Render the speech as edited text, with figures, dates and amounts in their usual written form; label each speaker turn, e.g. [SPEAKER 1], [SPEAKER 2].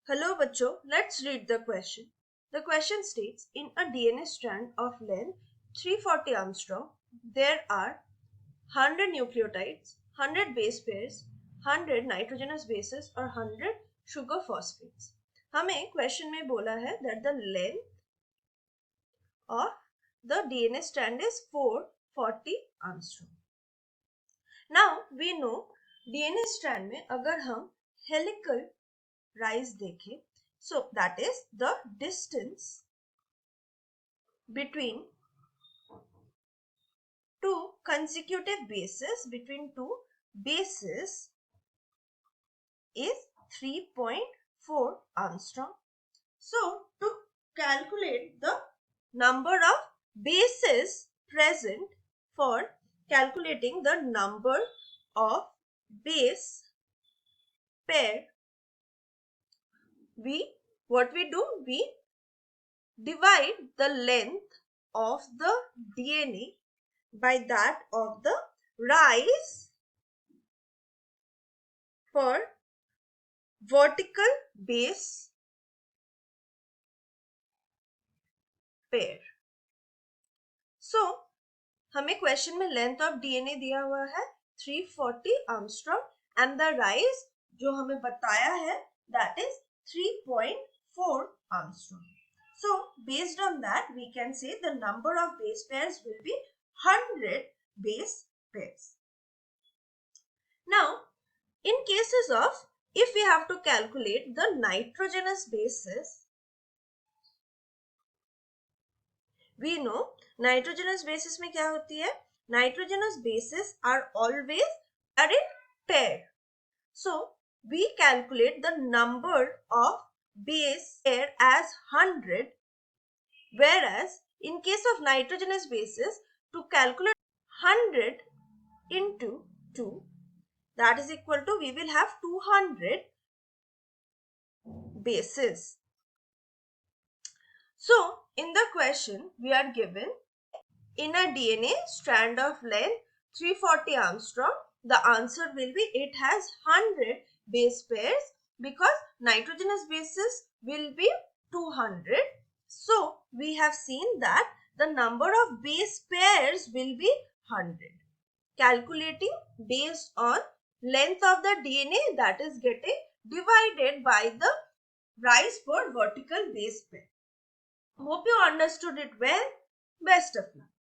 [SPEAKER 1] Hello बच्चों, let's read the question. The question states, in a DNA strand of length 340 Armstrong, there are 100 nucleotides, 100 base pairs, 100 nitrogenous bases और 100 sugar phosphates. हमें question में बोला है that the length of the DNA strand is 440 Armstrong. Now we know DNA strand में अगर हम helical rise देखें, so that is the distance between two consecutive bases is 3.4 Armstrong. So to calculate the number of bases present for calculating the number of base pair, we divide the length of the DNA by that of the rise per vertical base pair. So हमें question में length of DNA दिया हुआ है 340 Armstrong and the rise जो हमें बताया है that is 3.4 Armstrong. So based on that we can say the number of base pairs will be 100 base pairs. Now in cases of if we have to calculate the nitrogenous bases, we know nitrogenous bases में क्या होती है? Nitrogenous bases are always are in pair. So we calculate the number of base pair as 100, whereas in case of nitrogenous bases, to calculate 100 into 2, that is equal to we will have 200 bases. So in the question we are given in a DNA strand of length 340 Armstrong, the answer will be it has 100 base pairs because nitrogenous bases will be 200. So we have seen that the number of base pairs will be 100. Calculating based on length of the DNA, that is getting divided by the rise per vertical base pair. Hope you understood it well. Best of luck.